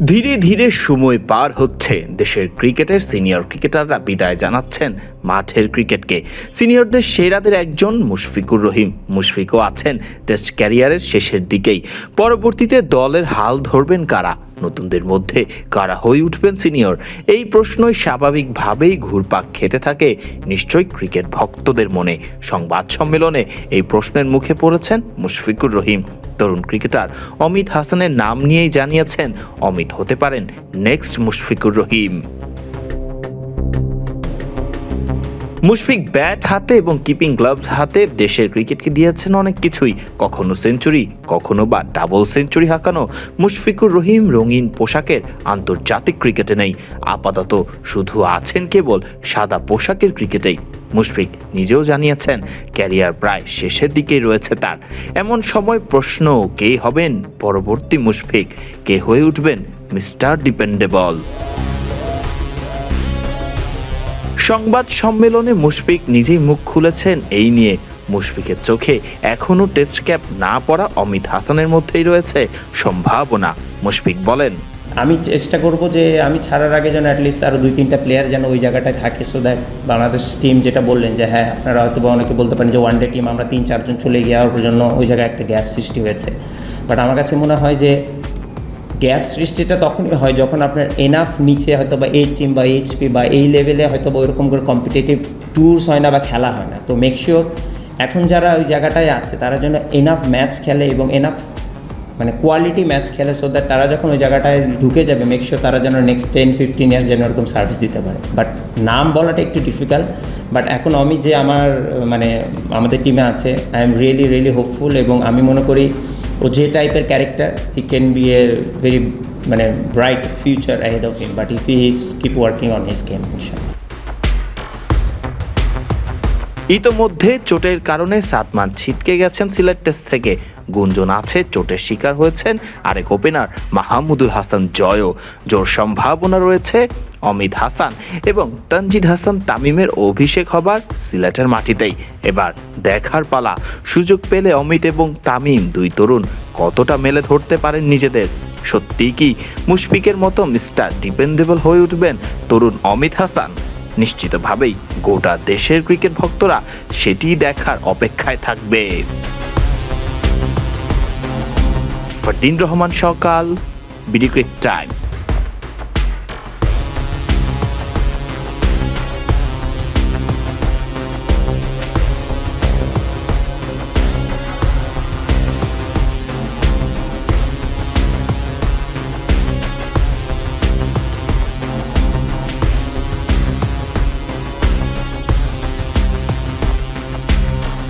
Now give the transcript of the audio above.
ধীরে ধীরে সময় পার হচ্ছে, দেশের ক্রিকেটের সিনিয়র ক্রিকেটাররা বিদায় জানাচ্ছেন মাঠের ক্রিকেটকে। সিনিয়রদের সেরাদের একজন মুশফিকুর রহিম। মুশফিকও আছেন টেস্ট ক্যারিয়ারের শেষের দিকেই। পরবর্তীতে দলের হাল ধরবেন কারা, নতুনদের মধ্যে কারা হয়ে উঠবেন সিনিয়র, এই প্রশ্নই স্বাভাবিকভাবেই ঘুরপাক খেতে থাকে নিশ্চয়ই ক্রিকেট ভক্তদের মনে। সংবাদ সম্মেলনে এই প্রশ্নের মুখে পড়েছেন মুশফিকুর রহিম। তরুণ ক্রিকেটার অমিত হাসানের নাম নিয়েই জানিয়েছেন অমিত হতে পারেন নেক্সট মুশফিকুর রহিম। মুশফিক ব্যাট হাতে এবং কিপিং গ্লাভস হাতে দেশের ক্রিকেটকে দিয়েছেন অনেক কিছুই, কখনো সেঞ্চুরি, কখনো বা ডাবল সেঞ্চুরি হাঁকানো মুশফিকুর রহিম রঙিন পোশাকের আন্তর্জাতিক ক্রিকেটে নেই। আপাতত শুধু আছেন কেবল সাদা পোশাকের ক্রিকেটেই। মুশফিক নিজেও জানিয়েছেন ক্যারিয়ার প্রায় শেষের দিকেই রয়েছে তার। এমন সময় প্রশ্ন, কে হবেন পরবর্তী মুশফিক, কে হয়ে উঠবেন মিস্টার ডিপেন্ডেবল। সংবাদ সম্মেলনে মুশফিক নিজেই মুখ খুলেছেন এই নিয়ে। মুশফিকের চোখে এখনও টেস্ট ক্যাপ না পরা অমিত হাসানের মধ্যেই রয়েছে সম্ভাবনা। মুশফিক বলেন, আমি চেষ্টা করব যে আমি ছাড়ার আগে যেন অ্যাটলিস্ট আরও 2-3টা প্লেয়ার যেন ওই জায়গাটায় থাকে, সো দ্যাট বাংলাদেশ টিম যেটা বললেন যে হ্যাঁ আপনারা হয়তো বা অনেকে বলতে পারেন যে ওয়ানডে টিম আমরা 3-4 জন চলে যাওয়ার জন্য ওই জায়গায় একটা গ্যাপ সৃষ্টি হয়েছে। বাট আমার কাছে মনে হয় যে গ্যাপ সৃষ্টিটা তখনই হয় যখন আপনার এনাফ নিচে হয়তো বা এই টিম বা এইচপি বা এই লেভেলে হয়তো বা ওইরকম করে কম্পিটিটিভ ট্যুরস হয় না বা খেলা হয় না। তো মেক শিওর এখন যারা ওই জায়গাটায় আছে তারা যেন এনাফ ম্যাচ খেলে এবং এনাফ মানে কোয়ালিটি ম্যাচ খেলে, সো দ্যাট তারা যখন ওই জায়গাটায় ঢুকে যাবে মেক শিওর তারা যেন নেক্সট 10-15 ইয়ার্স যেন এরকম সার্ভিস দিতে পারে। বাট নাম বলাটা একটু ডিফিকাল্ট, বাট এখন অমিত যে আমাদের টিমে আছে, আই এম রিয়েলি হোপফুল এবং আমি মনে করি ও যে টাইপের character, he can B a very bright future ahead of him, but if he is keep working on his game. ইতোমধ্যে চোটের কারণে সাদমান ছিটকে গেছেন সিলেট টেস্ট থেকে। গুঞ্জন আছে চোটের শিকার হয়েছেন আরেক ওপেনার মাহমুদুল হাসান জয়ও। জোর সম্ভাবনা রয়েছে অমিত হাসান এবং তানজিদ হাসান তামিমের অভিষেক হবার সিলেটের মাটিতেই। এবার দেখার পালা, সুযোগ পেলে অমিত এবং তামিম দুই তরুণ কতটা মেলে ধরতে পারেন নিজেদের। সত্যিই কি মুশফিকের মতো মিস্টার ডিপেন্ডেবল হয়ে উঠবেন তরুণ অমিত হাসান? নিশ্চিতভাবেই গোটা দেশের ক্রিকেট ভক্তরা সেটি দেখার অপেক্ষায় থাকবে। ফারদিন রহমান সকাল, বিডি ক্রিক টাইম।